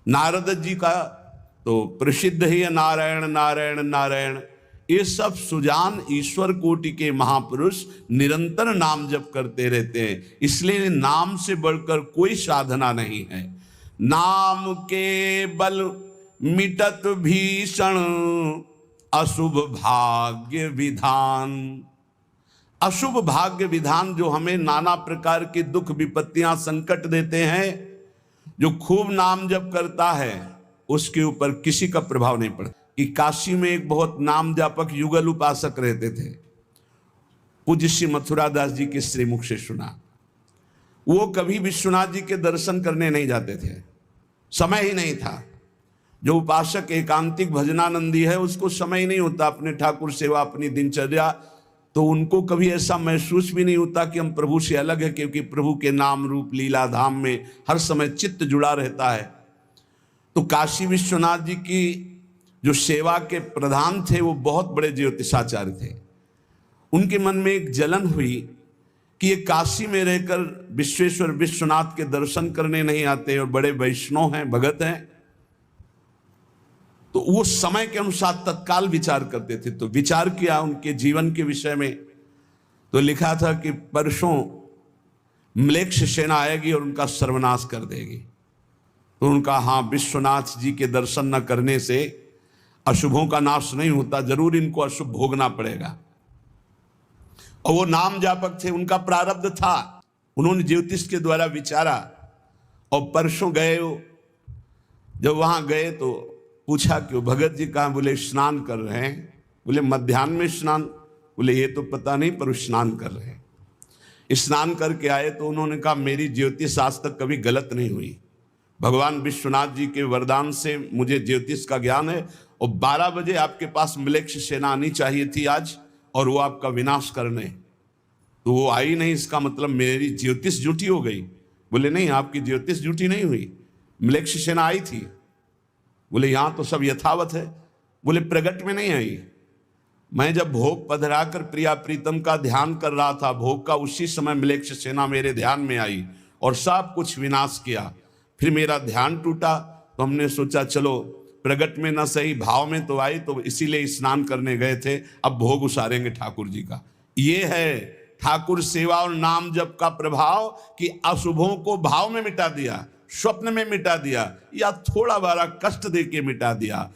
नारद जी का तो प्रसिद्ध ही है नारायण नारायण नारायण। ये सब सुजान ईश्वर कोटि के महापुरुष निरंतर नाम जप करते रहते हैं, इसलिए नाम से बढ़कर कोई साधना नहीं है। नाम के बल मिटत भीषण अशुभ भाग्य विधान। अशुभ भाग्य विधान जो हमें नाना प्रकार के दुख विपत्तियां संकट देते हैं, जो खूब नाम जप करता है उसके ऊपर किसी का प्रभाव नहीं पड़ता। कि काशी में एक बहुत नाम जापक युगल उपासक रहते थे, पूज्य श्री मथुरादास जी के श्रीमुख से सुना। वो कभी विश्वनाथ जी के दर्शन करने नहीं जाते थे, समय ही नहीं था। जो उपासक एकांतिक भजनानंदी है उसको समय ही नहीं होता अपने ठाकुर सेवा अपनी दिनचर्या, तो उनको कभी ऐसा महसूस भी नहीं होता कि हम प्रभु से अलग है, क्योंकि प्रभु के नाम रूप लीला धाम में हर समय चित्त जुड़ा रहता है। तो काशी विश्वनाथ जी की जो सेवा के प्रधान थे वो बहुत बड़े ज्योतिषाचार्य थे। उनके मन में एक जलन हुई कि ये काशी में रहकर विश्वेश्वर विश्वनाथ के दर्शन करने नहीं आते और बड़े वैष्णव हैं, भगत हैं। तो वो समय के अनुसार तत्काल विचार करते थे। तो विचार किया उनके जीवन के विषय में, तो लिखा था कि परसों म्लेच्छ सेना आएगी और उनका सर्वनाश कर देगी। तो उनका हाँ, विश्वनाथ जी के दर्शन न करने से अशुभों का नाश नहीं होता, जरूर इनको अशुभ भोगना पड़ेगा। और वो नाम जापक थे, उनका प्रारब्ध था। उन्होंने ज्योतिष के द्वारा विचारा और परसों गए। जब वहां गए तो पूछा कि भगत जी कहाँ? बोले स्नान कर रहे हैं। बोले मध्याह्न में स्नान? बोले ये तो पता नहीं, पर स्नान कर रहे हैं। स्नान करके आए तो उन्होंने कहा मेरी ज्योतिष आज तक कभी गलत नहीं हुई। भगवान विश्वनाथ जी के वरदान से मुझे ज्योतिष का ज्ञान है, और 12 बजे आपके पास म्लेच्छ सेना आनी चाहिए थी आज, और वो आपका विनाश करने, तो वो आई नहीं, इसका मतलब मेरी ज्योतिष झूठी हो गई। बोले नहीं, आपकी ज्योतिष झूठी नहीं हुई, म्लेच्छ सेना आई थी। बोले यहाँ तो सब यथावत है। बोले प्रगट में नहीं आई, मैं जब भोग पधराकर प्रिया प्रीतम का ध्यान कर रहा था भोग का, उसी समय म्लेच्छ सेना मेरे ध्यान में आई और सब कुछ विनाश किया। फिर मेरा ध्यान टूटा, तो हमने सोचा चलो प्रगट में न सही भाव में तो आई, तो इसीलिए स्नान करने गए थे, अब भोग उसारेंगे ठाकुर जी का। ये है ठाकुर सेवा और नाम जप का प्रभाव, कि अशुभों को भाव में मिटा दिया, स्वप्न में मिटा दिया, या थोड़ा बड़ा कष्ट दे के मिटा दिया।